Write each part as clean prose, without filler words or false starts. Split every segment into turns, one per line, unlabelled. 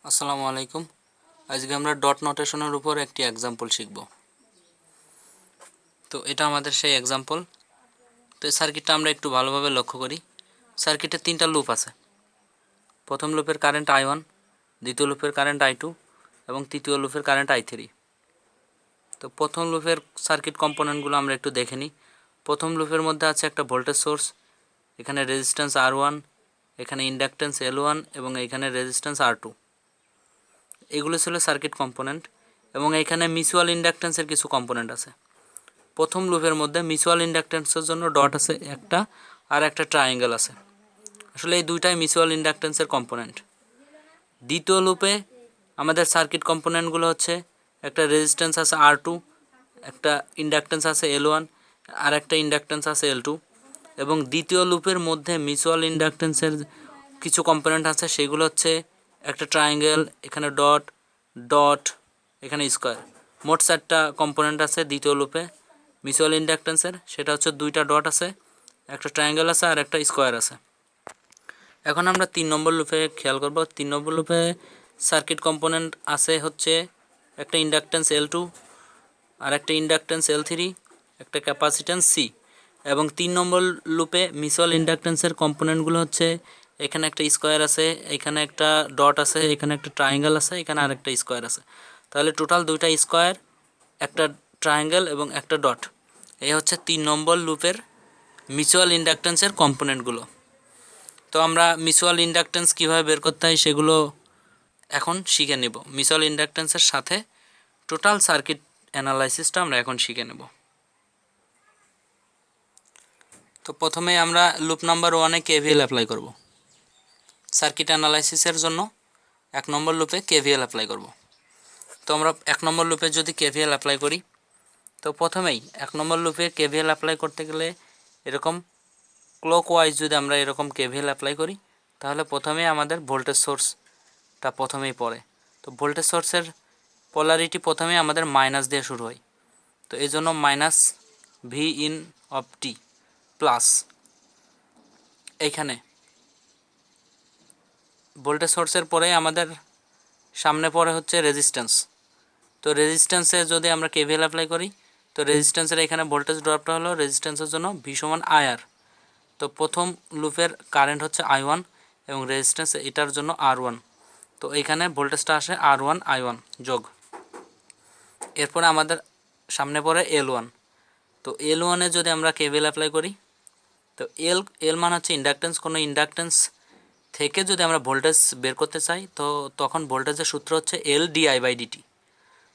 আসসালামু আলাইকুম। আজকে আমরা ডট নোটেশনের উপর একটি এক্সাম্পল শিখব। তো এটা আমাদের সেই এক্সাম্পল। তো এই সার্কিটটা আমরা একটু ভালোভাবে লক্ষ্য করি। সার্কিটে তিনটা লুপ আছে। প্রথম লুপের কারেন্ট I1, দ্বিতীয় লুপের কারেন্ট I2 এবং তৃতীয় লুপের কারেন্ট I3। তো প্রথম লুপের সার্কিট কম্পোনেন্টগুলো আমরা একটু দেখে নিই। প্রথম লুপের মধ্যে আছে একটা ভোল্টেজ সোর্স, এখানে রেজিস্ট্যান্স R1, এখানে ইন্ডাকট্যান্স L1 এবং এখানে রেজিস্ট্যান্স R2। এগুলো ছিল সার্কিট কম্পোনেন্ট এবং এখানে মিউচুয়াল ইন্ডাকট্যান্সের কিছু কম্পোনেন্ট আছে। প্রথম লুপের মধ্যে মিউচুয়াল ইন্ডাকট্যান্সের জন্য ডট আছে একটা, আর একটা ট্রায়াঙ্গেল আছে। আসলে এই দুইটাই মিউচুয়াল ইন্ডাকট্যান্সের কম্পোনেন্ট। দ্বিতীয় লুপে আমাদের সার্কিট কম্পোনেন্টগুলো হচ্ছে একটা রেজিস্ট্যান্স আছে R2, একটা ইন্ডাকট্যান্স আছে L1 আর একটা ইন্ডাকট্যান্স আছে L2। এবং দ্বিতীয় লুপের মধ্যে মিউচুয়াল ইন্ডাকট্যান্সের কিছু কম্পোনেন্ট আছে, সেগুলো হচ্ছে একটা ট্রায়াঙ্গেল, এখানে ডট, ডট, এখানে স্কোয়ার। মোট 4টা কম্পোনেন্ট আছে দ্বিতীয় লুপে মিউচুয়াল ইন্ডাকট্যান্সের। সেটা হচ্ছে 2টা ডট আছে, একটা ট্রায়াঙ্গেল আছে আর একটা স্কোয়ার আছে। এখন আমরা 3 নম্বর লুপে খেয়াল করব। 3 নম্বর লুপে সার্কিট কম্পোনেন্ট আছে হচ্ছে একটা ইন্ডাকট্যান্স L2 আর একটা ইন্ডাকট্যান্স L3, একটা ক্যাপাসিট্যান্স C। এবং 3 নম্বর লুপে মিউচুয়াল ইন্ডাকট্যান্সের কম্পোনেন্টগুলো হচ্ছে এখানে একটা স্কোয়ার আছে, এখানে একটা ডট আছে, এখানে একটা ট্রায়াঙ্গেল আছে, এখানে আরেকটা স্কোয়ার আছে। তাহলে টোটাল 2টা স্কোয়ার, একটা ট্রায়াঙ্গেল এবং একটা ডট। এই হচ্ছে 3 নম্বর লুপের মিউচুয়াল ইন্ডাকট্যান্সের কম্পোনেন্টগুলো। তো আমরা মিউচুয়াল ইন্ডাকট্যান্স কীভাবে বের করতে হয় সেগুলো এখন শিখে নেব। মিউচুয়াল ইন্ডাকট্যান্সের সাথে টোটাল সার্কিট অ্যানালাইসিসটা আমরা এখন শিখে নেব। তো প্রথমে আমরা লুপ নাম্বার 1-এ KVL অ্যাপ্লাই করব। সার্কিট অ্যানালাইসিসের জন্য 1 নম্বর লুপে KVL অ্যাপ্লাই করব। তো আমরা 1 নম্বর লুপে যদি KVL অ্যাপ্লাই করি, তো প্রথমেই 1 নম্বর লুপে KVL অ্যাপ্লাই করতে গেলে এরকম ক্লকওয়াইজ যদি আমরা এরকম KVL অ্যাপ্লাই করি, তাহলে প্রথমেই আমাদের ভোল্টেজ সোর্সটা প্রথমেই পড়ে। তো ভোল্টেজ সোর্সের পোলারিটি প্রথমেই আমাদের মাইনাস দিয়ে শুরু হয়। তো এই জন্য minus V in of T plus এইখানে ভোল্টেজ সোর্সের পরে আমাদের সামনে পড়ে হচ্ছে রেজিস্ট্যান্স। তো রেজিস্ট্যান্সে যদি আমরা KVL অ্যাপ্লাই করি, তো রেজিস্ট্যান্সের এখানে ভোল্টেজ ড্রপটা হলো রেজিস্ট্যান্সের জন্য V = IR। তো প্রথম লুপের কারেন্ট হচ্ছে I1 এবং রেজিস্ট্যান্স এটার জন্য R1। তো এইখানে ভোল্টেজটা আসে R1 I1 যোগ। এরপরে আমাদের সামনে পড়ে L1। তো L1-এ যদি আমরা KVL অ্যাপ্লাই করি, তো L মান হচ্ছে ইন্ডাকট্যান্স। কোনো ইন্ডাকট্যান্স থেকে যদি আমরা ভোল্টেজ বের করতে চাই, তো তখন ভোল্টেজের সূত্র হচ্ছে L di/dt।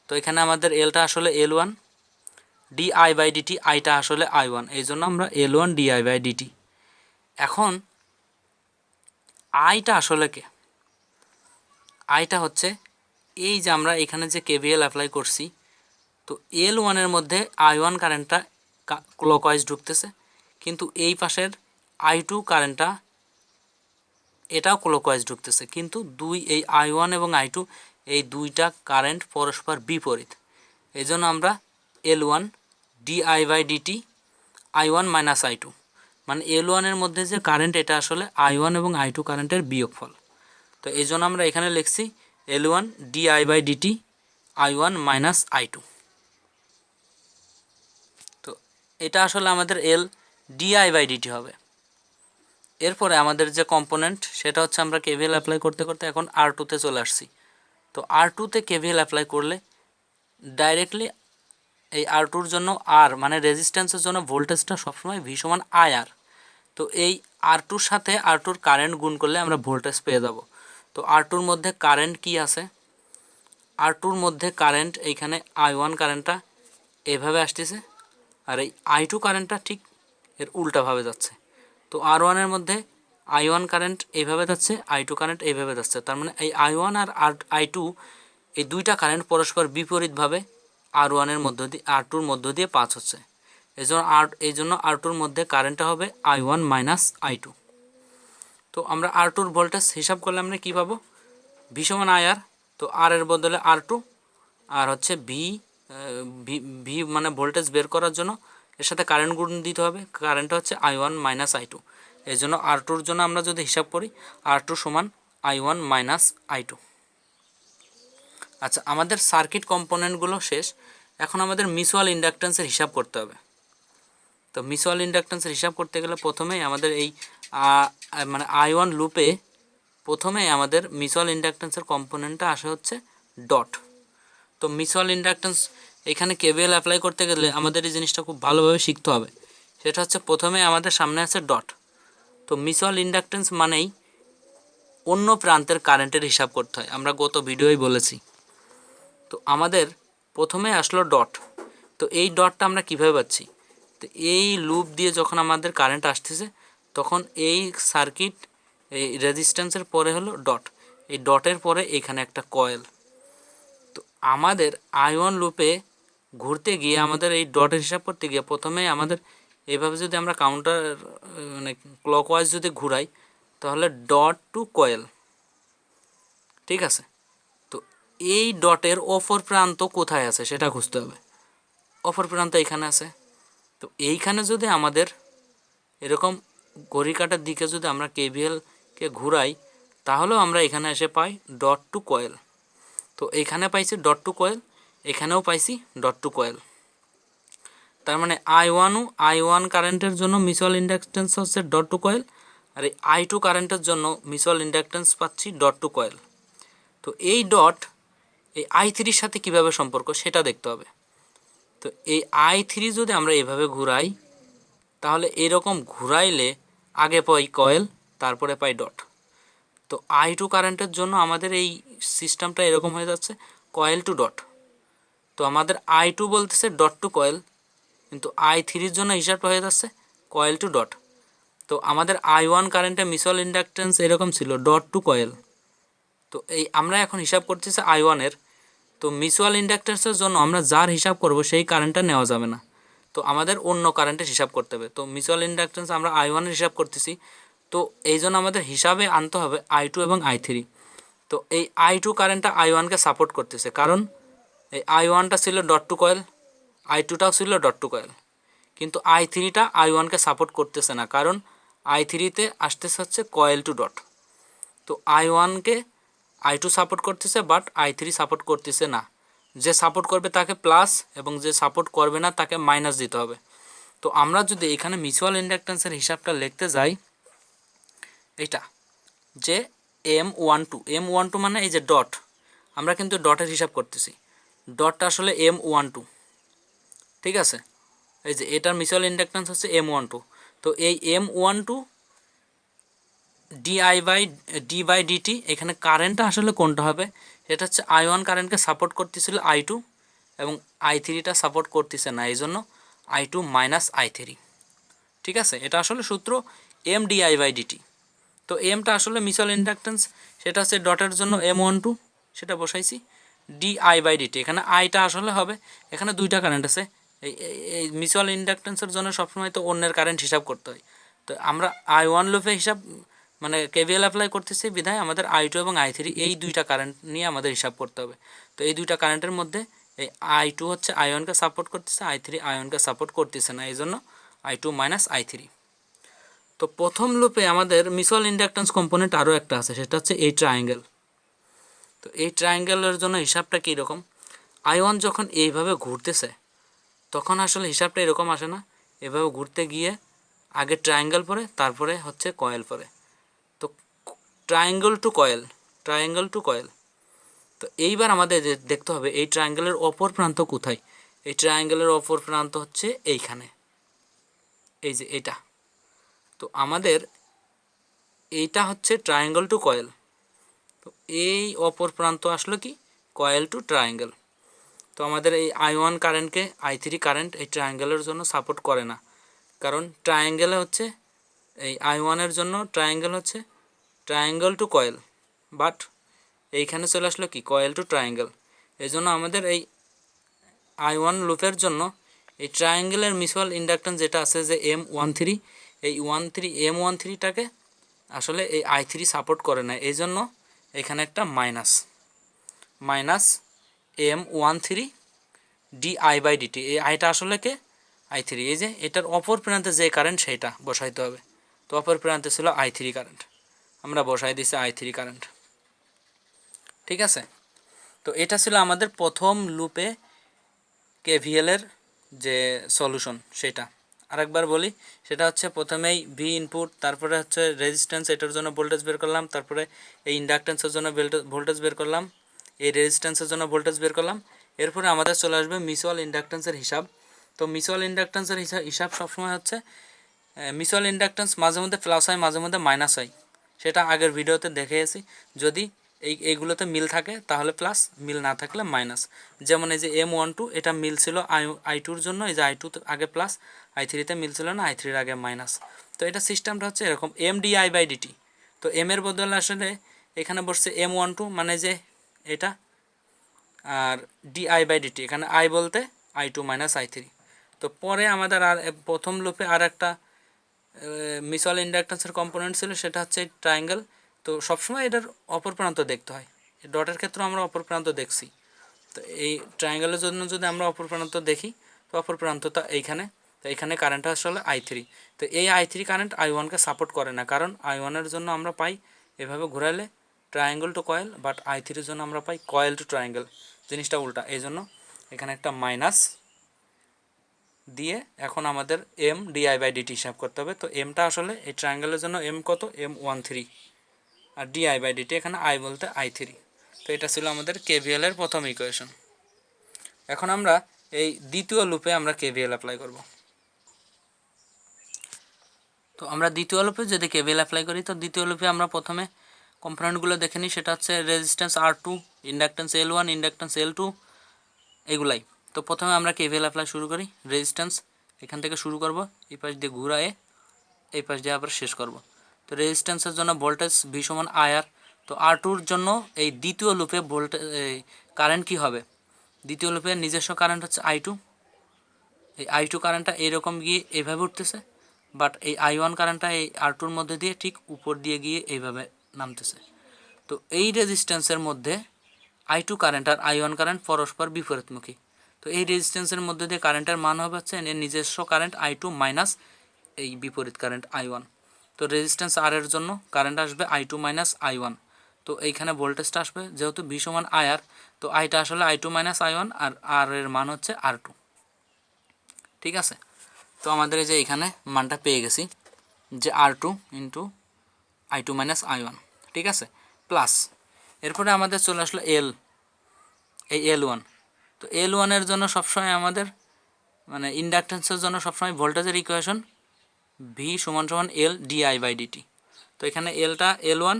তো এখানে আমাদের Lটা আসলে L1, di/dt আইটা আসলে I1, এই জন্য আমরা L1 di/dt। এখন আইটা আসলে কে? আইটা হচ্ছে এই যে আমরা এখানে যে KVL অ্যাপ্লাই করছি, তো L1-এর মধ্যে I1 কারেন্টটা ক্লকওয়াইজ ঢুকতেছে, কিন্তু এই পাশের I2 কারেন্টটা এটাও ক্লকওয়াইজ ঢুকতেছে। কিন্তু এই I1 এবং I2 এই দুইটা কারেন্ট পরস্পর বিপরীত। এই জন্য আমরা L1 di/dt I1 - I2, মানে L1-এর মধ্যে যে কারেন্ট এটা আসলে I1 এবং I2 কারেন্টের বিয়োগফল। তো এই জন্য আমরা এখানে লিখছি L1 di/dt I1 - I2। তো এটা আসলে আমাদের L di/dt হবে। এরপরে আমাদের যে কম্পোনেন্ট সেটা হচ্ছে আমরা KVL অ্যাপ্লাই করতে করতে এখন R2-তে চলে আসছি। তো R2-তে KVL অ্যাপ্লাই করলে ডাইরেক্টলি এই R2-র জন্য R মানে রেজিস্ট্যান্সের জন্য ভোল্টেজটা সবসময় V = IR। তো এই R2-র সাথে R2-র কারেন্ট গুণ করলে আমরা ভোল্টেজ পেয়ে যাব। তো R2-র মধ্যে কারেন্ট কি আছে? R2-র মধ্যে কারেন্ট এইখানে I1 কারেন্টটা এভাবে আসতেছে, আর এই I2 কারেন্টটা ঠিক এর উল্টাভাবে যাচ্ছে। তো R1-এর মধ্যে I1 কারেন্ট এইভাবে যাচ্ছে, I2 কারেন্ট এইভাবে যাচ্ছে। তার মানে এই I1 আর I2 এই দুইটা কারেন্ট পরস্পর বিপরীতভাবে R1-এর মধ্য দিয়ে R2-র মধ্য দিয়ে পাস হচ্ছে। এই জন্য R2-র মধ্যে কারেন্টটা হবে I1 - I2। তো আমরা R2-র ভোল্টেজ হিসাব করলে আমরা কী পাবো? V = IR। তো R এর বদলে R2, আর হচ্ছে ভি মানে ভোল্টেজ বের করার জন্য এর সাথে কারেন্ট গুণ দিতে হবে। কারেন্টটা হচ্ছে I1 - I2। এই জন্য R2-র জন্য আমরা যদি হিসাব করি, R2 = I1 - I2। আচ্ছা, আমাদের সার্কিট কম্পোনেন্টগুলো শেষ। এখন আমাদের মিউচুয়াল ইন্ডাকট্যান্সের হিসাব করতে হবে। তো মিউচুয়াল ইন্ডাকট্যান্সের হিসাব করতে গেলে প্রথমেই আমাদের এই মানে I1 লুপে প্রথমেই আমাদের মিউচুয়াল ইন্ডাকট্যান্সের কম্পোনেন্টটা আসে হচ্ছে ডট। তো মিউচুয়াল ইন্ডাকট্যান্স এখানে কেভিএল অ্যাপ্লাই করতে গেলে আমাদের এই জিনিসটা খুব ভালোভাবে শিখতে হবে। সেটা হচ্ছে প্রথমে আমাদের সামনে আছে ডট। তো মিউচুয়াল ইন্ডাকট্যান্স মানেই অন্য প্রান্তের কারেন্টের হিসাব করতে হয়, আমরা গত ভিডিওই বলেছি। তো আমাদের প্রথমে আসলো ডট। তো এই ডটটা আমরা কীভাবে পাচ্ছি? তো এই লুপ দিয়ে যখন আমাদের কারেন্ট আসতেছে তখন এই সার্কিট এই রেজিস্ট্যান্সের পরে হলো ডট, এই ডটের পরে এখানে একটা কয়েল। তো আমাদের I1 লুপে ঘুরতে গিয়ে আমাদের এই ডটের হিসাব করতে গিয়ে প্রথমে আমাদের এইভাবে যদি আমরা কাউন্টার মানে ক্লকওয়াইজ যদি ঘুরাই তাহলে ডট টু কয়েল, ঠিক আছে। তো এই ডটের অপর প্রান্ত কোথায় আছে সেটা খুঁজতে হবে। অপর প্রান্ত এখানে আছে। তো এইখানে যদি আমাদের এরকম ঘড়ি কাটার দিকে যদি আমরা কেভিএলকে ঘুরাই তাহলেও আমরা এখানে এসে পাই ডট টু কয়েল। তো এখানে পাইছি ডট টু কয়েল, এখানেও পাইছি ডট টু কয়েল। তার মানে I1 কারেন্টের জন্য মিউচুয়াল ইন্ডাকট্যান্স হচ্ছে ডট টু কয়েল, আর এই I2 কারেন্টের জন্য মিউচুয়াল ইন্ডাকট্যান্স পাচ্ছি ডট টু কয়েল। তো এই ডট এই I3-র সাথে কিভাবে সম্পর্ক সেটা দেখতে হবে। তো এই I3 যদি আমরা এভাবে ঘুরাই তাহলে এরকম ঘুরাইলে আগে পাই কয়েল, তারপরে পাই ডট। তো I2 কারেন্টের জন্য আমাদের এই সিস্টেমটা এরকম হয়ে যাচ্ছে কয়েল টু ডট। তো আমাদের I2 বলতেছে ডট টু কয়েল, কিন্তু I3-র জন্য হিসাবটা হয়ে যাচ্ছে কয়েল টু ডট। তো আমাদের I1 কারেন্টের মিউচুয়াল ইন্ডাকট্যান্স এরকম ছিল ডট টু কয়েল। তো এই আমরা এখন হিসাব করতেছি I1-এর। তো মিউচুয়াল ইন্ডাকট্যান্সের জন্য আমরা যার হিসাব করব সেই কারেন্টটা নেওয়া যাবে না, তো আমাদের অন্য কারেন্টের হিসাব করতে হবে। তো মিউচুয়াল ইন্ডাকট্যান্স আমরা I1-এর হিসাব করতেছি, তো এই জন্য আমাদের হিসাবে আনতে হবে I2 এবং I3। তো এই I2 কারেন্টটা I1-কে সাপোর্ট করতেছে, কারণ এই I1টা ছিল ডট টু কয়েল, I2টাও ছিল ডট টু কয়েল, কিন্তু I3টা I1-কে সাপোর্ট করতেছে না, কারণ I3-তে আসতেছে হচ্ছে কয়েল টু ডট। তো I1-কে I2 সাপোর্ট করতেছে, বাট I3 সাপোর্ট করতেছে না। যে সাপোর্ট করবে তাকে প্লাস এবং যে সাপোর্ট করবে না তাকে মাইনাস দিতে হবে। তো আমরা যদি এখানে মিউচুয়াল ইন্ডাকট্যান্সের হিসাবটা লিখতে যাই, এটা যে M12 মানে এই যে ডট, আমরা কিন্তু ডটের হিসাব করতেছি, ডটটা আসলে M12, ঠিক আছে। এই যে এটার মিউচুয়াল ইন্ডাকট্যান্স হচ্ছে M12। তো এই M12 d/dt, এখানে কারেন্টটা আসলে কোনটা হবে? এটা হচ্ছে I1 কারেন্টকে সাপোর্ট করতেছিল I2, এবং I3টা সাপোর্ট করতেছে না, এই জন্য I2 মাইনাস I3, ঠিক আছে। এটা আসলে সূত্র M/dt। তো এমটা আসলে মিউচুয়াল ইন্ডাকট্যান্স, সেটা হচ্ছে ডটের জন্য M12, সেটা বসাইছি d/dt। এখানে আইটা আসলে হবে, এখানে দুইটা কারেন্ট আছে। এই মিউচুয়াল ইন্ডাকট্যান্সের জন্য সবসময় তো অন্যের কারেন্ট হিসাব করতে হয়। তো আমরা I1 লুপে হিসাব মানে কেভিএল অ্যাপ্লাই করতেছি বিধায় আমাদের I2 এবং I3 এই দুইটা কারেন্ট নিয়ে আমাদের হিসাব করতে হবে। তো এই দুইটা কারেন্টের মধ্যে এই I2 হচ্ছে I1-কে সাপোর্ট করতেছে, I3 I1-কে সাপোর্ট করতেছে না, এই জন্য I2 মাইনাস I3। তো প্রথম লুপে আমাদের মিউচুয়াল ইন্ডাকট্যান্স কম্পোনেন্ট আরও একটা আছে, সেটা হচ্ছে এই ট্রায়াঙ্গেল। তো এই ট্রায়াঙ্গেলের জন্য হিসাবটা কীরকম? I1 যখন এইভাবে ঘুরতেছে তখন আসলে হিসাবটা এরকম আসে না, এভাবে ঘুরতে গিয়ে আগে ট্রায়াঙ্গেল পরে তারপরে হচ্ছে কয়েল পরে। তো ট্রায়াঙ্গেল টু কয়েল। তো এইবার আমাদের দেখতে হবে এই ট্রায়াঙ্গেলের অপর প্রান্ত কোথায়। এই ট্রায়াঙ্গেলের অপর প্রান্ত হচ্ছে এইখানে, এই যে এটা। তো আমাদের এইটা হচ্ছে ট্রায়াঙ্গেল টু কয়েল। তো এই অপর প্রান্ত আসলো কি কয়েল টু ট্রায়াঙ্গেল। তো আমাদের এই I1 কারেন্টকে I3 কারেন্ট এই ট্রায়াঙ্গেলের জন্য সাপোর্ট করে না, কারণ ট্রায়াঙ্গেলে হচ্ছে এই I1-এর জন্য ট্রায়াঙ্গেল হচ্ছে ট্রায়াঙ্গেল টু কয়েল, বাট এইখানে চলে আসলো কি কয়েল টু ট্রায়াঙ্গেল। এই জন্য আমাদের এই I1 লুপের জন্য এই ট্রায়াঙ্গেলের মিউচুয়াল ইন্ডাকট্যান্স যেটা আছে যে M13, এই M13টাকে আসলে এই I3 সাপোর্ট করে না, এই জন্য এখানে একটা মাইনাস M13 d/dt। এই আইটা আসলে কে I3, এই যে এটার অপর প্রান্তে যে কারেন্ট সেইটা বসাইতে হবে। তো অপর প্রান্তে ছিল I3 কারেন্ট, আমরা বসাই দিছি I3 কারেন্ট, ঠিক আছে। তো তো এটা ছিল আমাদের প্রথম লুপে কেভিএলের যে সলিউশন সেটা। আরেকবার বলি, সেটা হচ্ছে প্রথমেই ভি ইনপুট, তারপরে হচ্ছে রেজিস্ট্যান্স, এটার জন্য ভোল্টেজ বের করলাম, তারপরে এই ইন্ডাকটেন্সের জন্য ভোল্টেজ বের করলাম, এই রেজিস্ট্যান্সের জন্য ভোল্টেজ বের করলাম। এরপরে আমাদের চলে আসবে মিউচুয়াল ইন্ডাকটেন্সের হিসাব। তো মিউচুয়াল ইন্ডাকটেন্সের হিসাব সবসময় হচ্ছে মিউচুয়াল ইন্ডাকটেন্স মাঝে মধ্যে প্লাস হয়, মাঝে মধ্যে মাইনাস হয়, সেটা আগের ভিডিওতে দেখিয়েছি। যদি এইগুলোতে মিল থাকে তাহলে প্লাস, মিল না থাকলে মাইনাস। যেমন এই যে M12 এটা মিল ছিল I2-র জন্য, এই যে I2 আগে প্লাস, I3-তে মিল ছিল না, I3-র আগে মাইনাস। তো এটা সিস্টেমটা হচ্ছে এরকম MdI/dt। তো এম এর বদলে আসলে এখানে বসছে M12 মানে যে এটা, আর di/dt এখানে I বলতে I2 মাইনাস I3। তো পরে আমাদের আর প্রথম লুপে আর একটা মিউচুয়াল ইন্ডাকটেন্সের কম্পোনেন্ট ছিল, সেটা হচ্ছে ট্রায়াঙ্গেল। তো সবসময় এটার অপর প্রান্ত দেখতে হয়, ডটের ক্ষেত্রে আমরা অপর প্রান্ত দেখছি। তো এই ট্রায়াঙ্গেলের জন্য যদি আমরা অপর প্রান্ত দেখি, তো অপর প্রান্তটা এইখানে। তো এইখানে কারেন্টটা আসলে I3। তো এই I3 কারেন্ট I1-কে সাপোর্ট করে না, কারণ I1-এর জন্য আমরা পাই এভাবে ঘোরালে ট্রায়াঙ্গেল টু কয়েল, বাট I3-র জন্য আমরা পাই কয়েল টু ট্রায়াঙ্গেল, জিনিসটা উল্টা। এই জন্য এখানে একটা মাইনাস দিয়ে এখন আমাদের MdI/dt হিসাব করতে হবে। তো এমটা আসলে এই ট্রায়াঙ্গেলের জন্য এম কত, M13, আর di/dt এখানে I বলতে I3। তো এটা ছিল আমাদের কেভিএলের প্রথম ইকুয়েশন। এখন আমরা এই দ্বিতীয় লুপে আমরা কেভিএল অ্যাপ্লাই করব। তো আমরা দ্বিতীয় লুপে যদি কেভিএল অ্যাপ্লাই করি, তো দ্বিতীয় লুপে আমরা প্রথমে কম্পোনেন্টগুলো দেখে নিই। সেটা হচ্ছে resistance R2, inductance L1, inductance L2, এগুলাই। তো প্রথমে আমরা কেভিএল অ্যাপ্লাই শুরু করি। রেজিস্ট্যান্স এখান থেকে শুরু করব, এই পাশ দিয়ে ঘুরায়ে এই পাশ দিয়ে আবার শেষ করব। তো রেজিস্ট্যান্সের জন্য ভোল্টেজ V = IR। তো R2-র জন্য এই দ্বিতীয় লুপে ভোল্টেজ কারেন্ট কী হবে, দ্বিতীয় লুপের নিজস্ব কারেন্ট হচ্ছে I2। এই I2 কারেন্টটা এইরকম গিয়ে এইভাবে উঠতেছে, বাট এই I1 কারেন্টটা এই R2-র মধ্যে দিয়ে ঠিক উপর দিয়ে গিয়ে এইভাবে নামতেছে। তো এই রেজিস্ট্যান্সের মধ্যে I2 কারেন্ট আর I1 কারেন্ট পরস্পর বিপরীতমুখী। তো এই রেজিস্ট্যান্সের মধ্যে দিয়ে কারেন্টের মান হবে হচ্ছে এর নিজস্ব কারেন্ট I2 মাইনাস এই বিপরীত কারেন্ট I1। তো রেজিস্ট্যান্স R এর জন্য কারেন্ট আসবে I2 মাইনাস I1। তো এইখানে ভোল্টেজটা আসবে যেহেতু V = IR, তো আইটা আসলে I2 মাইনাস I1, আর R এর মান হচ্ছে R2। ঠিক আছে, তো আমাদের এই যে এখানে মানটা পেয়ে গেছি যে R2 into I2 minus I1। ঠিক আছে, প্লাস এরপরে আমাদের চলে আসলো এই L1। তো L1-এর জন্য সবসময় আমাদের মানে ইন্ডাকটেন্সের জন্য সবসময় ভোল্টেজের ইকুয়েশন V = L di/dt। তো এখানে এলটা L1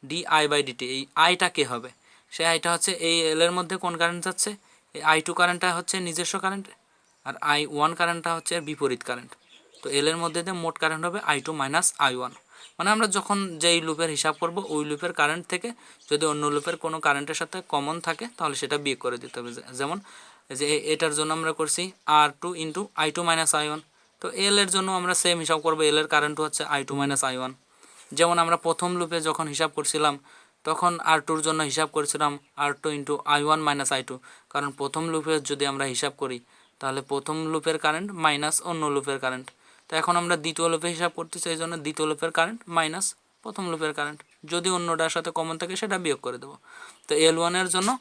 di/dt, এই আইটা কে হবে, সেই আইটা হচ্ছে এই এলের মধ্যে কোন কারেন্ট যাচ্ছে, এই I2 কারেন্টটা হচ্ছে নিজস্ব কারেন্ট, আর I1 কারেন্টটা হচ্ছে বিপরীত কারেন্ট। তো এলের মধ্যে দিয়ে মোট কারেন্ট হবে I2 মাইনাস I1। মানে আমরা যখন যেই লুপের হিসাব করব, ওই লুপের কারেন্ট থেকে যদি অন্য লুপের কোনো কারেন্টের সাথে কমন থাকে তাহলে সেটা বিয়োগ করে দিতে হবে। যেমন যে এটার জন্য আমরা করছি R2 into I2 minus I1। তো এল এর জন্য আমরা সেম হিসাব করব, এল এর কারেন্ট হচ্ছে I2 মাইনাস I1। যেমন আমরা প্রথম লুপে যখন হিসাব করছিলাম তখন R2-র জন্য হিসাব করেছিলাম R2 into I1 minus I2, কারণ প্রথম লুপে যদি আমরা হিসাব করি তাহলে প্রথম লুপের কারেন্ট মাইনাস অন্য লুপের কারেন্ট। তো এখন আমরা দ্বিতীয় লুপে হিসাব করতেছি, এই জন্য দ্বিতীয় লুপের কারেন্ট মাইনাস প্রথম লুপের কারেন্ট, যদি অন্যটার সাথে কমন থাকে সেটা বিয়োগ করে দেবো। তো L1-এর জন্য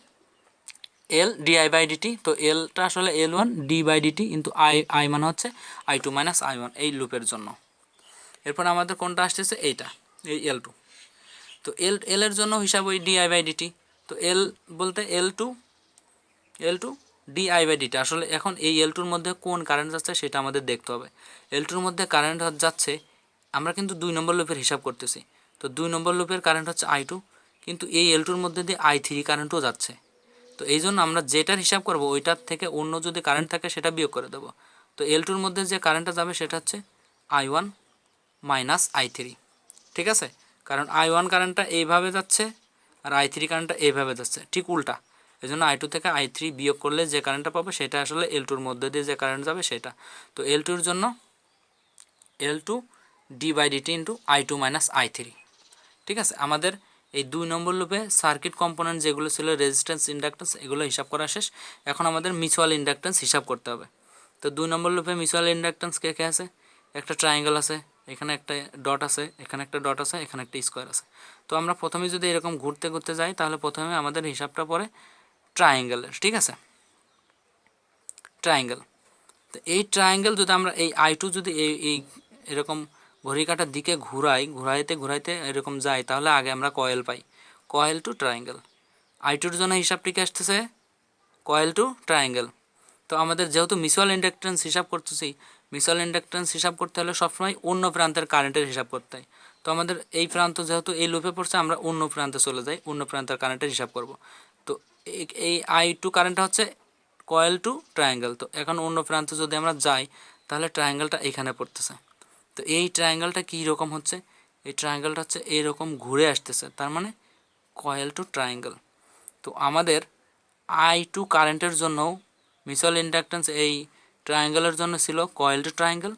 L di/dt, তো এলটা আসলে L1 d/dt কিন্তু I মানে হচ্ছে I2 মাইনাস I1 এই লুপের জন্য। এরপর আমাদের কোনটা আসতেছে, এইটা এই L2। তো এল এর জন্য হিসাব ওই di/dt। তো এল বলতে L2 di/dt। আসলে এখন এই L2-র মধ্যে কোন কারেন্ট যাচ্ছে সেটা আমাদের দেখতে হবে। L2-র মধ্যে কারেন্ট যাচ্ছে, আমরা কিন্তু 2 নম্বর লুপের হিসাব করতেছি। তো 2 নম্বর লুপের কারেন্ট হচ্ছে I2, কিন্তু এই L2-র মধ্যে দিয়ে I3 কারেন্টও যাচ্ছে। তো এই জন্য আমরা যেটার হিসাব করব ওইটার থেকে অন্য যদি কারেন্ট থাকে সেটা বিয়োগ করে দেবো। তো L2-র মধ্যে যে কারেন্টটা যাবে সেটা হচ্ছে I1 মাইনাস I3। ঠিক আছে, কারণ I1 কারেন্টটা এইভাবে যাচ্ছে আর I3 কারেন্টটা এইভাবে যাচ্ছে, ঠিক উল্টা। এই জন্য I2 থেকে I3 বিয়োগ করলে যে কারেন্টটা পাবো সেটা আসলে L2-র মধ্যে দিয়ে যে কারেন্ট যাবে সেটা। তো L2-র জন্য L2 d/dt into I2 minus I3। ঠিক আছে, আমাদের এই 2 নম্বর লুপে সার্কিট কম্পোনেন্ট যেগুলো ছিল রেজিস্ট্যান্স, ইন্ডাকটেন্স, এগুলো হিসাব করা শেষ। এখন আমাদের মিউচুয়াল ইন্ডাকটেন্স হিসাব করতে হবে। তো 2 নম্বর লুপে মিউচুয়াল ইন্ডাকটেন্স কে কে আছে, একটা ট্রায়াঙ্গেল আছে, এখানে একটা ডট আছে, এখানে একটা ডট আছে, এখানে একটা স্কোয়ার আছে। তো আমরা প্রথমে যদি এরকম ঘুরতে ঘুরতে যাই তাহলে প্রথমে আমাদের হিসাবটা পড়ে ট্রায়াঙ্গেলের, ঠিক আছে, ট্রায়াঙ্গেল। তো এই ট্রায়াঙ্গেল যদি আমরা এই I2 যদি এই এরকম ঘড়ি কাঁটার দিকে ঘুরাইতে ঘুরাইতে এরকম যায়, তাহলে আগে আমরা কয়েল পাই, কয়েল টু ট্রায়াঙ্গেল। I2-র জন্য হিসাবটি কি আসতেছে, কয়েল টু ট্রায়াঙ্গেল। তো আমাদের যেহেতু মিউচুয়াল ইন্ডাকট্যান্স হিসাব করতেছি, মিউচুয়াল ইন্ডাকট্যান্স হিসাব করতে হলে সবসময় অন্য প্রান্তের কারেন্টের হিসাব করতে হয়। তো আমাদের এই প্রান্ত যেহেতু এই লুপে পড়ছে, আমরা অন্য প্রান্তে চলে যাই, অন্য প্রান্তের কারেন্টের হিসাব করব। তো এই I2 কারেন্টটা হচ্ছে কয়েল টু ট্রায়াঙ্গেল। তো এখন অন্য প্রান্তে যদি আমরা যাই, তাহলে ট্রায়াঙ্গেলটা এখানে পড়তেছে। তো এই ট্রায়াঙ্গেলটা কী রকম হচ্ছে, এই ট্রায়াঙ্গেলটা হচ্ছে এরকম ঘুরে আসতেছে, তার মানে কয়েল টু ট্রায়াঙ্গেল। তো আমাদের I2 কারেন্টের জন্যও মিউচুয়াল ইন্ডাকট্যান্স এই ট্রায়াঙ্গেলের জন্য ছিল কয়েল টু ট্রায়াঙ্গেল।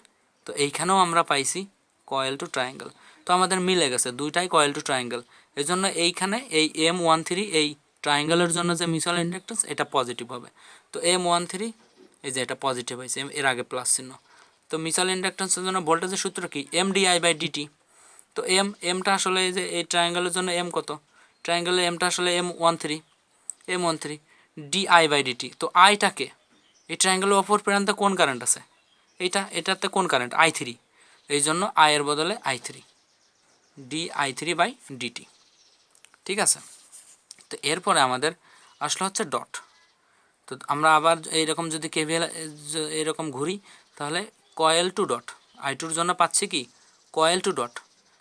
তো এইখানেও আমরা পাইছি কয়েল টু ট্রায়াঙ্গেল। তো আমাদের মিলে গেছে, দুইটাই কয়েল টু ট্রায়াঙ্গেল। এই জন্য এইখানে এই M13 এই ট্রায়াঙ্গেলের জন্য যে মিউচুয়াল ইন্ডাকট্যান্স এটা পজিটিভ হবে। তো M13 এই যে এটা পজিটিভ হয়েছে, এর আগে প্লাস চিহ্ন। তো মিউচুয়াল ইন্ডাকট্যান্সের জন্য ভোল্টেজের সূত্র কি, MdI/dt। তো এমটা আসলে এই যে এই ট্রায়াঙ্গেলের জন্য এম কত, ট্রায়াঙ্গেলের এমটা আসলে M13 dI/dt। তো আইটাকে এই ট্রায়াঙ্গেলের অপর প্রান্তে কোন কারেন্ট আছে, এটাতে কোন কারেন্ট, I3। এই জন্য I এর বদলে I3, dI3/dt, ঠিক আছে। তো এরপরে আমাদের আসলে হচ্ছে ডট। তো আমরা আবার এইরকম যদি KVL এরকম ঘুরি, তাহলে কয়েল টু ডট, I2-র জন্য পাচ্ছি কি, কয়েল টু ডট।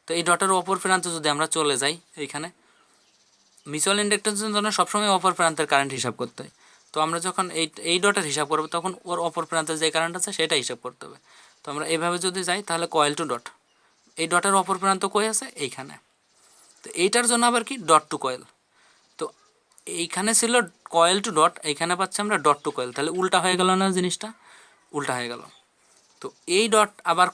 তো এই ডটের অপর প্রান্তে যদি আমরা চলে যাই, এইখানে মিউচুয়াল ইন্ডাকট্যান্সের জন্য সবসময় অপর প্রান্তের কারেন্ট হিসাব করতে হয়। তো আমরা যখন এই ডটের হিসাব করবো, তখন ওর অপর প্রান্তে যে কারেন্ট আছে সেটা হিসাব করতে হবে। তো আমরা এভাবে যদি যাই, তাহলে কয়েল টু ডট, এই ডটের অপর প্রান্ত কই আছে, এইখানে। তো এইটার জন্য আবার কি, ডট টু কয়েল। তো এইখানে ছিল কয়েল টু ডট, এইখানে পাচ্ছি আমরা ডট টু কয়েল। তাহলে উল্টা হয়ে গেল না, জিনিসটা উল্টা হয়ে গেল। তো এই ডট আবার,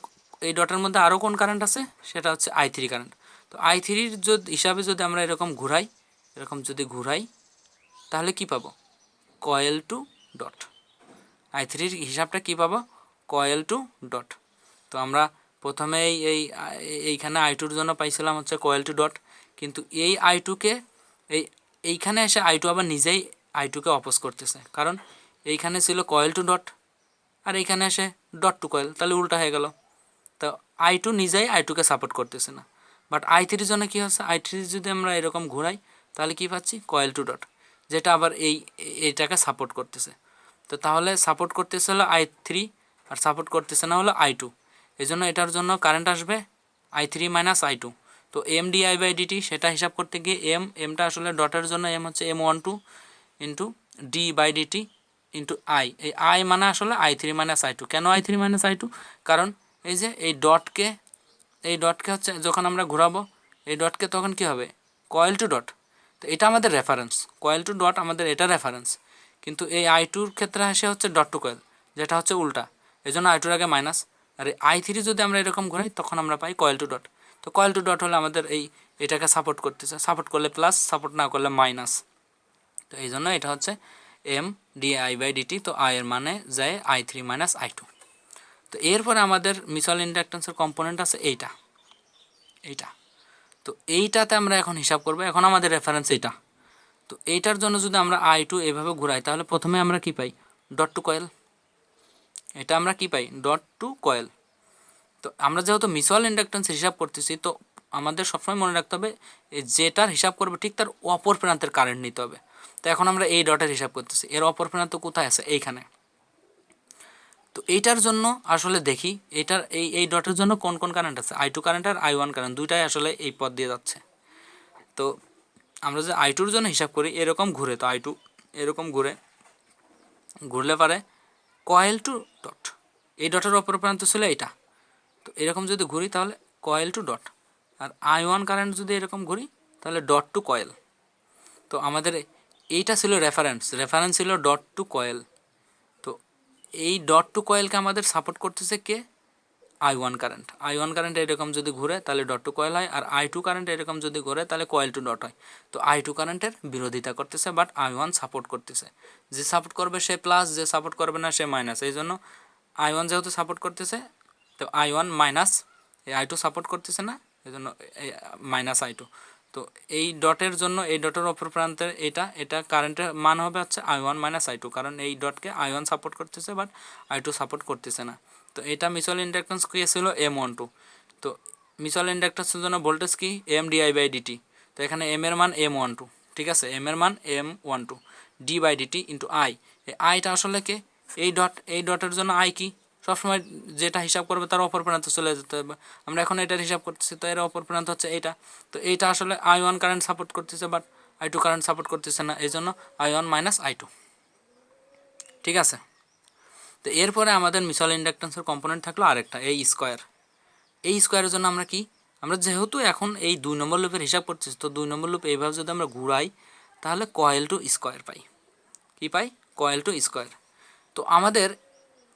এই ডটের মধ্যে আরও কোন কারেন্ট আছে, সেটা হচ্ছে I3 কারেন্ট। তো I3-র হিসাবে যদি আমরা এরকম ঘুরাই, এরকম যদি ঘুরাই, তাহলে কি পাবো, কয়েল টু ডট। I3-র হিসাবটা কি পাবো, কয়েল টু ডট। তো আমরা প্রথমে এইখানে I2-র জন্য পাইছিলাম হচ্ছে কয়েল টু ডট, কিন্তু এই I2-কে এইখানে এসে I2 আবার নিজেই I2-কে অপোজ করতেছে, কারণ এইখানে ছিল কয়েল টু ডট আর এইখানে এসে ডট টু কয়েল, তাহলে উল্টা হয়ে গেল। তো I2 নিজেই I2-কে সাপোর্ট করতেছে না। বাট I3-র জন্য কী হচ্ছে, I3 যদি আমরা এরকম ঘুরাই, তাহলে কী পাচ্ছি, কয়েল টু ডট, যেটা আবার এইটাকে সাপোর্ট করতেছে। তো তাহলে সাপোর্ট করতেছে হলো I3 আর সাপোর্ট করতেছে না হলো I2। এই জন্য এটার জন্য কারেন্ট আসবে I3 - I2। তো MdI/dt সেটা হিসাব করতে গিয়ে এমটা আসলে ডটের জন্য এম হচ্ছে M12 into d/dt into I। এই I মানে আসলে I3 - I2। কেন I3 - I2? কারণ এই যে এই ডটকে হচ্ছে যখন আমরা ঘোরাবো, এই ডটকে তখন কি হবে, কয়েল টু ডট। তো এটা আমাদের রেফারেন্স, কয়েল টু ডট আমাদের এটা রেফারেন্স। কিন্তু এই I2-র ক্ষেত্রে আসে হচ্ছে ডট টু কয়েল, যেটা হচ্ছে উল্টা। এই জন্য I2-র আগে মাইনাস, আর I3 যদি আমরা এরকম ঘোরাই, তখন আমরা পাই কয়েল টু ডট। তো কয়েল টু ডট হলে আমাদের এটাকে সাপোর্ট করতেছে, সাপোর্ট করলে প্লাস, সাপোর্ট না করলে মাইনাস। তো এই জন্য এটা হচ্ছে MdI/dt। তো I এর মানে যায় I3 - I2। তো এরপরে আমাদের মিউচুয়াল ইন্ডাকট্যান্সের কম্পোনেন্ট আছে এইটা। তো এইটাতে আমরা এখন হিসাব করব। এখন আমাদের রেফারেন্স এইটা। তো এইটার জন্য যদি আমরা I2 এভাবে ঘুরাই, তাহলে প্রথমে আমরা কি পাই, ডট টু কয়েল। এটা আমরা কি পাই, ডট টু কয়েল। তো আমরা যেহেতু মিউচুয়াল ইন্ডাকট্যান্স হিসাব করতেছি, তো আমাদের সবসময় মনে রাখতে হবে যেটার হিসাব করবে ঠিক তার অপর প্রান্তের কারেন্ট নিতে হবে। তো এখন আমরা এই ডটের হিসাব করতেছি, এর অপর প্রান্ত কোথায় আছে, এইখানে। তো এইটার জন্য আসলে দেখি এইটার এই ডটের জন্য কোন কোন কারেন্ট আছে, I2 কারেন্ট আর I1 কারেন্ট, দুইটাই আসলে এই পথ দিয়ে যাচ্ছে। তো আমরা যে I2-র জন্য হিসাব করি, এরকম ঘুরে, তো I2 এরকম ঘুরলে পারে কয়েল টু ডট, এই ডটের অপর প্রান্ত ছিল এটা। তো এরকম যদি ঘুরি, তাহলে কয়েল টু ডট। আর I1 কারেন্ট যদি এরকম ঘুরি, তাহলে ডট টু কয়েল। তো আমাদের এইটা ছিল রেফারেন্স ছিল ডট টু কয়েল। তো এই ডট টু কয়েলকে আমাদের সাপোর্ট করতেছে কে, I1 কারেন্ট এরকম যদি ঘুরে, তাহলে ডট টু কয়েল হয়। আর I2 কারেন্ট এরকম যদি ঘুরে, তাহলে কয়েল টু ডট হয়। তো I2 কারেন্টের বিরোধিতা করতেছে, বাট I1 সাপোর্ট করতেছে। যে সাপোর্ট করবে সে প্লাস, যে সাপোর্ট করবে না সে মাইনাস। এই জন্য I1 যেহেতু সাপোর্ট করতেছে, তো I1 মাইনাস, এই I2 সাপোর্ট করতেছে না, এই জন্য মাইনাস I2। তো এই ডটের জন্য এই ডটের অপর প্রান্তের এটা কারেন্টের মান হবে হচ্ছে I1 মাইনাস I2, কারণ এই ডটকে I1 সাপোর্ট করতেছে বাট I2 সাপোর্ট করতেছে না। তো এটা মিউচুয়াল ইন্ডাকটেন্স কি ছিল M12। তো মিউচুয়াল ইন্ডাকটেন্সের জন্য ভোল্টেজ কি MdI/dt। তো এখানে M এর মান M12, ঠিক আছে, M এর মান M12 d/dt ইন্টু I। এই আইটা আসলে কে, এই ডটের জন্য I কি সবসময় যেটা হিসাব করবে তার অপর প্রান্তে চলে যেতে হবে। আমরা এখন এটার হিসাব করতেছি, তো এর অপর প্রান্ত হচ্ছে এইটা। তো এইটা আসলে I1 কারেন্ট সাপোর্ট করতেছে বাট I2 কারেন্ট সাপোর্ট করতেছে না, এই জন্য I1 মাইনাস I2, ঠিক আছে। তো এরপরে আমাদের মিউচুয়াল ইন্ডাকটেন্সের কম্পোনেন্ট থাকলো আরেকটা এই স্কোয়ার। এই স্কোয়ারের জন্য আমরা কি, আমরা যেহেতু এখন এই 2 নম্বর লুপের হিসাব করতেছি, তো 2 নম্বর লুপ এইভাবে যদি আমরা ঘুরাই তাহলে কয়েল টু স্কোয়ার পাই। কি পাই? Coil two square. তো আমাদের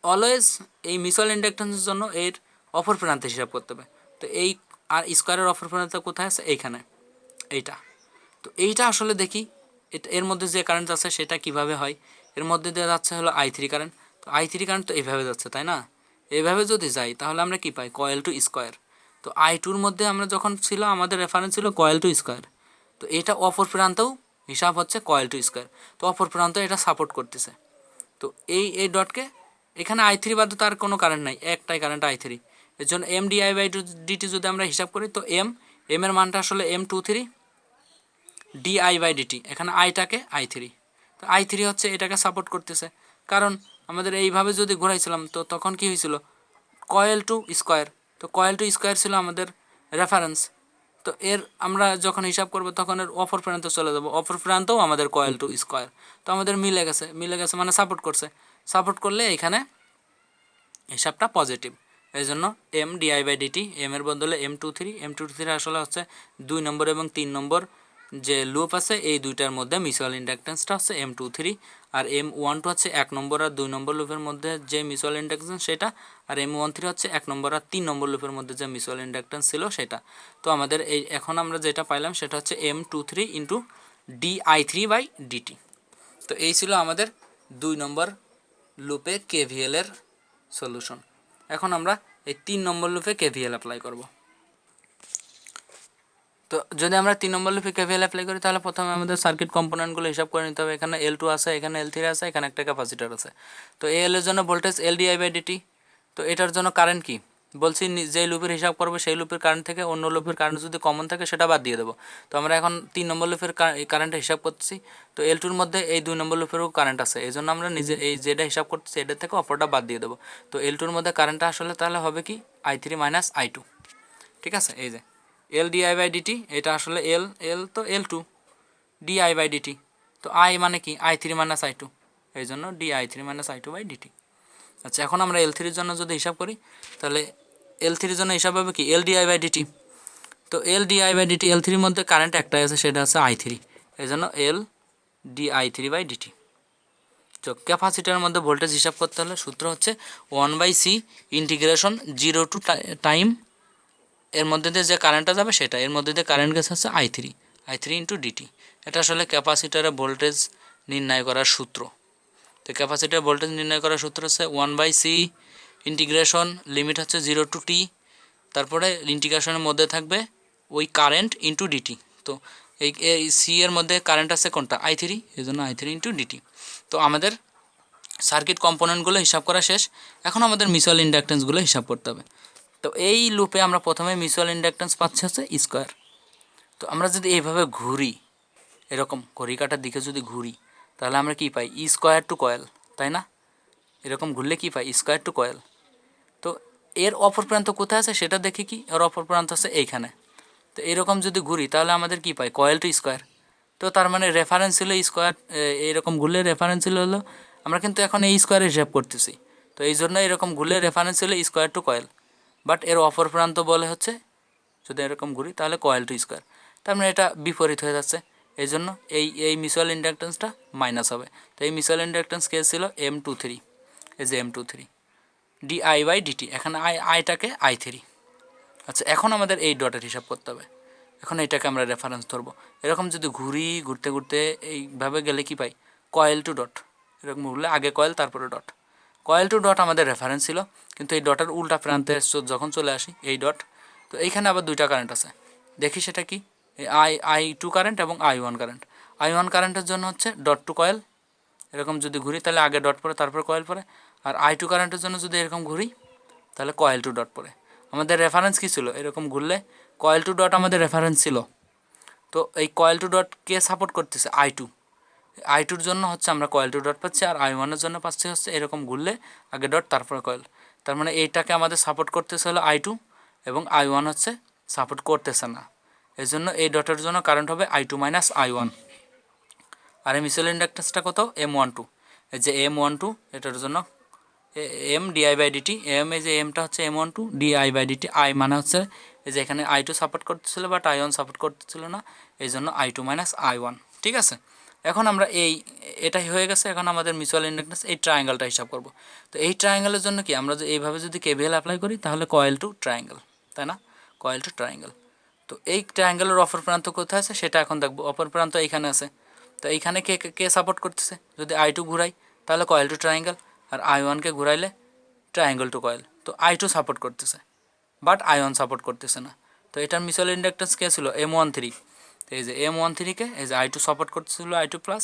অলওয়েজ এই মিউচুয়াল ইন্ডাকটেন্সের জন্য এর অপর প্রান্তে হিসাব করতে হবে। তো এই আর স্কোয়ারের অপর প্রান্ত কোথায় আছে? এইখানে, এইটা। তো এইটা আসলে দেখি এর মধ্যে যে কারেন্ট আছে সেটা কিভাবে হয়। এর মধ্যে দিয়ে যাচ্ছে হলো I3 কারেন্ট। তো I3 কারেন্ট তো এইভাবে যাচ্ছে, তাই না? এইভাবে যদি যাই তাহলে আমরা কি পাই? Coil two square. তো I2-র মধ্যে আমরা যখন ছিল আমাদের রেফারেন্স ছিল কয়েল টু স্কোয়ার। তো এটা অপর প্রান্তেও হিসাব হচ্ছে কয়েল টু স্কোয়ার। তো অপর প্রান্ত এটা সাপোর্ট করতেছে। তো এই ডটকে এখানে I3 বাদে তার কোনো কারেন্ট নাই, একটাই কারেন্ট I3। এর জন্য MdI/dt যদি আমরা হিসাব করি তো এম এর মানটা আসলে M23 di/dt, এখানে আইটাকে I3। তো I3 হচ্ছে এটাকে সাপোর্ট করতেছে, কারণ আমাদের এইভাবে যদি ঘোরাইছিলাম তো তখন কি হয়েছিল? Coil two square. তো কয়েল টু স্কোয়ার ছিল আমাদের রেফারেন্স। তো এর আমরা যখন হিসাব করব তখন এর অপর প্রান্তে চলে যাব, অপর প্রান্তও আমাদের কয়েল টু স্কোয়ার। তো আমাদের মিলে গেছে মানে সাপোর্ট করছে। সাপোর্ট করলে এখানে হিসাবটা পজিটিভ, এই জন্য MdI/dt, এম এর বদলে M23 আসলে হচ্ছে 2 নম্বর এবং 3 নম্বর যে লুপ আছে এই দুইটার মধ্যে মিউচুয়াল ইন্ডাকটেন্সটা হচ্ছে M23, আর M12 হচ্ছে 1 নম্বর আর 2 নম্বর লুপের মধ্যে যে মিউচুয়াল ইন্ডাকটেন্স সেটা, আর M13 হচ্ছে 1 নম্বর আর 3 নম্বর লুপের মধ্যে যে মিউচুয়াল ইন্ডাকটেন্স ছিল সেটা। তো আমাদের এই এখন আমরা যেটা পাইলাম সেটা হচ্ছে M23 ইন্টু di/dt। তো এই ছিল আমাদের 2 নম্বর লুপে KVL এর সলিউশন। এখন আমরা এই 3 নম্বর লুপে KVL অ্যাপ্লাই করব। তো যদি আমরা 3 নম্বর লুপে KVL অ্যাপ্লাই করি তাহলে প্রথমে আমাদের সার্কিট কম্পোনেন্টগুলো হিসাব করে নিতে হবে। এখানে L2 আছে, এখানে L3 আছে, এখানে একটা ক্যাপাসিটর আছে। তো এল এর জন্য ভোল্টেজ LdI/dt। তো এটার জন্য কারেন্ট কি বলছি, যে লুপের হিসাব করবো সেই লুপের কারেন্ট থেকে অন্য লুপের কারেন্ট যদি কমন থাকে সেটা বাদ দিয়ে দেবো। তো আমরা এখন 3 নম্বর লুপের কারেন্টে হিসাব করতেছি। তো L2-র মধ্যে এই 2 নম্বর লুপেরও কারেন্ট আছে, এই জন্য আমরা নিজে এই যেটা হিসাব করতেছি এটার থেকে অপরটা বাদ দিয়ে দেবো। তো L2-র মধ্যে কারেন্টটা আসলে তাহলে হবে কি I3 মাইনাস I2, ঠিক আছে। এই যে LdI/dt, এটা আসলে L তো L2 di/dt। তো I মানে কি I3 মাইনাস I2, এই জন্য di3 মাইনাস I2/dt। আচ্ছা, এখন আমরা L3-র জন্য যদি হিসাব করি তাহলে L3-র জন্য হিসাব হবে কি LdI/dt। তো LdI/dt, L3-র মধ্যে কারেন্ট একটাই আছে সেটা হচ্ছে I3, এই জন্য LdI3/dt। তো ক্যাপাসিটারের মধ্যে ভোল্টেজ হিসাব করতে হলে সূত্র হচ্ছে 1/c ইন্টিগ্রেশন 0 টু টাইম, এর মধ্যে দিয়ে যে কারেন্টটা যাবে সেটা, এর মধ্যে দিয়ে কারেন্ট গেছে হচ্ছে I3 ইন্টু dt। এটা আসলে ক্যাপাসিটারে ভোল্টেজ নির্ণয় করার সূত্র। তো ক্যাপাসিটার ভোল্টেজ নির্ণয় করার সূত্র হচ্ছে 1/c ইন্টিগ্রেশন লিমিট হচ্ছে 0 টু t, তারপরে ইন্টিগ্রেশনের মধ্যে থাকবে ওই কারেন্ট ইন্টু ডিটি। তো এই সি এর মধ্যে কারেন্ট আছে কোনটা I3, এই জন্য I3 ইন্টু ডিটি। তো আমাদের সার্কিট কম্পোনেন্টগুলো হিসাব করা শেষ। এখন আমাদের মিউচুয়াল ইন্ডাকটেন্সগুলো হিসাব করতে হবে। তো এই লুপে আমরা প্রথমে মিউচুয়াল ইন্ডাকটেন্স পাচ্ছি হচ্ছে স্কোয়ার। তো আমরা যদি এইভাবে ঘুরি, এরকম ঘড়ি কাটার দিকে যদি ঘুরি তাহলে আমরা কি পাই? স্কোয়ার টু কয়েল, তাই না? এরকম ঘুরলে কি পাই? Square to coil. তো এর অপর প্রান্ত কোথায় আছে সেটা দেখি কি, এর অপর প্রান্ত আছে এইখানে। তো এরকম যদি ঘুরি তাহলে আমাদের কি পাই? Coil two square. তো তার মানে রেফারেন্স ছিল স্কোয়ার, এরকম ঘুরলে রেফারেন্স ছিল হলো, আমরা কিন্তু এখন এই স্কোয়ারে হিসাব করতেছি। তো এই জন্য এরকম ঘুরলে রেফারেন্স ছিল স্কোয়ার টু কয়েল, বাট এর অপর প্রান্ত বলে হচ্ছে যদি এরকম ঘুরি তাহলে কয়েল টু স্কোয়ার। তার মানে এটা বিপরীত হয়ে যাচ্ছে, এই জন্য এই মিউচুয়াল ইন্ডাকটেন্সটা মাইনাস হবে। তো এই মিউচুয়াল ইন্ডাকটেন্স কে ছিল M23, এই যে M23 di/dt, এখানে আইটাকে I3। আচ্ছা, এখন আমাদের এই ডটের হিসাব করতে হবে। এখন এটাকে আমরা রেফারেন্স ধরবো। এরকম যদি ঘুরতে ঘুরতে এইভাবে গেলে কি পাই? Coil two dot. এরকম ঘুরলে আগে কয়েল তারপরে ডট। কয়েল টু ডট আমাদের রেফারেন্স ছিল, কিন্তু এই ডটের উল্টা প্রান্তে যখন চলে আসি এই ডট, তো এইখানে আবার দুইটা কারেন্ট আছে, দেখি সেটা কি। I2 কারেন্ট এবং I1 কারেন্ট। I1 কারেন্টের জন্য হচ্ছে ডট টু কয়েল, এরকম যদি ঘুরি তাহলে আগে ডট পড়ে তারপর কয়েল পড়ে। আর I2 কারেন্টের জন্য যদি এরকম ঘুরি তাহলে কয়েল টু ডট পড়ে। আমাদের রেফারেন্স কী ছিল? এরকম ঘুরলে কয়েল টু ডট আমাদের রেফারেন্স ছিল। তো এই coil two dot K support করতেছে? I2 জন্য হচ্ছে আমরা কয়েল টু ডট পাচ্ছি, আর I1 জন্য পাচ্ছি হচ্ছে এরকম ঘুরলে আগে ডট তারপরে কয়েল। তার মানে এইটাকে আমাদের সাপোর্ট করতেছে হলো I2 এবং I1 হচ্ছে সাপোর্ট করতেছে না। এই জন্য এই ডটের জন্য কারেন্ট হবে I2 মাইনাস I1। আর এই মিউচুয়াল ইন্ডাকটেন্সটা কত? M12। এই যে M12 এটার জন্য M di/dt, M এই যে এমটা হচ্ছে M12 di/dt, I মানে হচ্ছে এই যে এখানে I2 সাপোর্ট করতেছিল বাট I1 সাপোর্ট করতেছিল না, এই জন্য I2 মাইনাস I1। ঠিক আছে, এখন আমরা এটাই হয়ে গেছে। এখন আমাদের মিউচুয়াল ইন্ডাকটেন্স এই ট্রায়াঙ্গেলটা হিসাব করব। তো এই ট্রায়াঙ্গেলের জন্য কি আমরা এইভাবে যদি KVL অ্যাপ্লাই করি তাহলে কয়েল টু ট্রায়াঙ্গেল, তাই না? Coil two triangle. তো এই ট্রায়াঙ্গেলের অপর প্রান্ত কোথায় আছে সেটা এখন দেখবো। অপর প্রান্ত এইখানে আছে। তো এইখানে কে সাপোর্ট করতেছে? যদি I2 ঘুরাই তাহলে কয়েল টু ট্রায়াঙ্গেল, আর I1কে ঘুরাইলে ট্রায়াঙ্গেল টু কয়েল। তো I2 সাপোর্ট করতেছে বাট I1 সাপোর্ট করতেছে না। তো এটার মিউচুয়াল ইন্ডাকটেন্স কে ছিল? M13। তো এই যে M13কে এই যে I2 সাপোর্ট করতেছিল I2 প্লাস,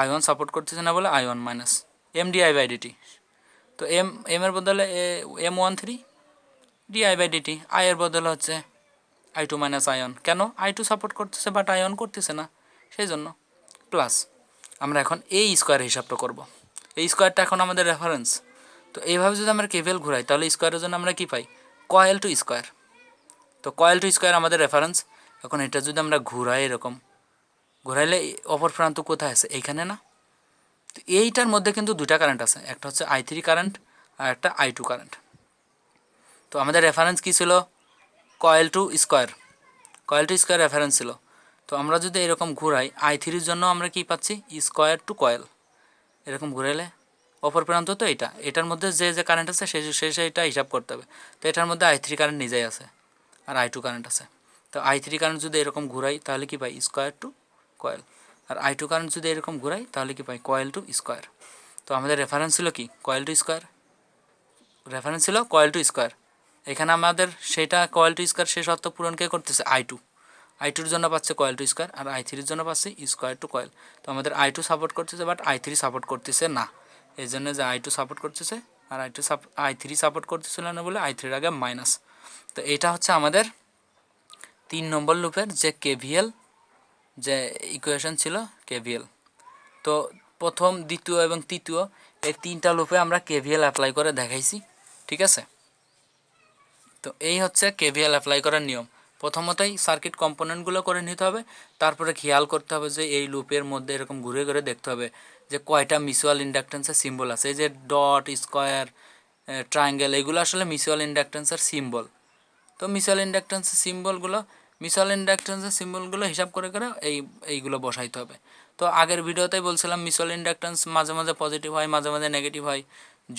I1 সাপোর্ট করতেছে না বলে I1 মাইনাস M di/dt। তো এম এর বদলে M13 di/dt, I এর বদলে হচ্ছে I2 মাইনাস I1। কেন? I2 সাপোর্ট করতেছে বাট I1 করতেছে না, সেই জন্য প্লাস। আমরা এখন এই স্কোয়ার হিসাবটা করব। এই স্কোয়ারটা এখন আমাদের রেফারেন্স। তো এইভাবে যদি আমরা KVL ঘুরাই তাহলে স্কোয়ারের জন্য আমরা কী পাই? Coil two square. তো কয়েল টু স্কোয়ার আমাদের রেফারেন্স। এখন এটা যদি আমরা ঘুরাই এরকম ঘুরাইলে অপর প্রান্ত কোথায় আছে? এইখানে না? তো এইটার মধ্যে কিন্তু দুটা কারেন্ট আছে, একটা হচ্ছে I3 কারেন্ট আর একটা I2 কারেন্ট। তো আমাদের রেফারেন্স কী ছিল? Coil two square. Coil two square reference ছিল। তো আমরা যদি এরকম ঘুরাই I3 জন্য আমরা কি পাচ্ছি? Square to coil. এরকম ঘুরাইলে অপর প্রান্ত তো এটার মধ্যে যে কারেন্ট আছে সেইটা হিসাব করতে হবে। তো এটার মধ্যে I3 কারেন্ট নিজেই আছে আর I2 কারেন্ট আছে। তো I3 কারেন্ট যদি এরকম ঘুরাই তাহলে কি পাই? Square to coil. আর I2 কারেন্ট যদি এরকম ঘুরাই তাহলে কি পাই? Coil two square. তো আমাদের রেফারেন্স ছিল কি? Coil two square. রেফারেন্স ছিল কয়েল টু স্কোয়ার। এখানে আমাদের সেটা কয়েল টু স্কোয়ার সেই শর্ত পূরণ কে করতেছে? I2 জন্য পাচ্ছে কয়েল টু স্কোয়ার, আর I3 জন্য পাচ্ছে স্কোয়ার টু কয়েল। তো আমাদের I2 সাপোর্ট করতেছে বাট I3 সাপোর্ট করতেছে না, এই জন্য যে I2 সাপোর্ট করতেছে আর I3 সাপোর্ট করতেছিল না বলে I3 আগে মাইনাস। তো এটা হচ্ছে আমাদের 3 নম্বর লুপের যে KVL যে ইকুয়েশন ছিল KVL। তো প্রথম, দ্বিতীয় এবং তৃতীয় এই তিনটা লুপে আমরা KVL অ্যাপ্লাই করে দেখাইছি। ঠিক আছে, তো এই হচ্ছে KVL অ্যাপ্লাই করার নিয়ম। প্রথমতই সার্কিট কম্পোনেন্টগুলো করে নিতে হবে, তারপরে খেয়াল করতে হবে যে এই লুপের মধ্যে এরকম ঘুরে ঘুরে দেখতে হবে যে কয়টা মিউচুয়াল ইন্ডাকটেন্সের সিম্বল আছে। এই যে ডট, স্কোয়ার, ট্রায়াঙ্গেল, এগুলো আসলে মিউচুয়াল ইন্ডাকটেন্সের সিম্বল। তো মিউচুয়াল ইন্ডাকটেন্সের সিম্বলগুলো হিসাব করে করে এইগুলো বসাইতে হবে। তো আগের ভিডিওতেই বলছিলাম মিউচুয়াল ইন্ডাকটেন্স মাঝে মাঝে পজিটিভ হয়, মাঝে মাঝে নেগেটিভ হয়।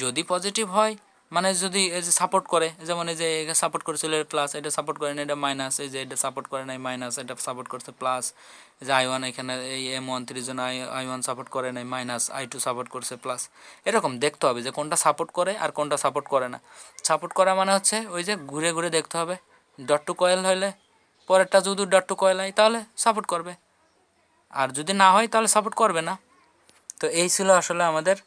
যদি পজিটিভ হয় মানে যদি এই যে সাপোর্ট করে, যেমন এই যে সাপোর্ট করেছিল প্লাস, এটা সাপোর্ট করে না এটা মাইনাস, এই যে এটা সাপোর্ট করে নাই মাইনাস, এটা সাপোর্ট করছে প্লাস। এই যে I1 এখানে এই M13 জন্য I1 সাপোর্ট করে নাই মাইনাস, I2 সাপোর্ট করছে প্লাস। এরকম দেখতে হবে যে কোনটা সাপোর্ট করে আর কোনটা সাপোর্ট করে না। সাপোর্ট করা মানে হচ্ছে ওই যে ঘুরে ঘুরে দেখতে হবে। ডট টু কয়েল হলে পরেরটা যদি ডট টু কয়েল হয় তাহলে সাপোর্ট করবে, আর যদি না হয় তাহলে সাপোর্ট করবে না। তো এই ছিল আসলে আমাদের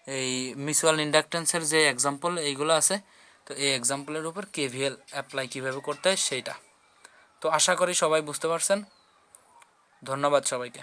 এই মিউচুয়াল ইন্ডাকটেন্সের যে এক্সাম্পল এইগুলো আছে। তো এই এক্সাম্পলের উপর KVL অ্যাপ্লাই কীভাবে করতে হয় সেইটা। তো আশা করি সবাই বুঝতে পারছেন। ধন্যবাদ সবাইকে।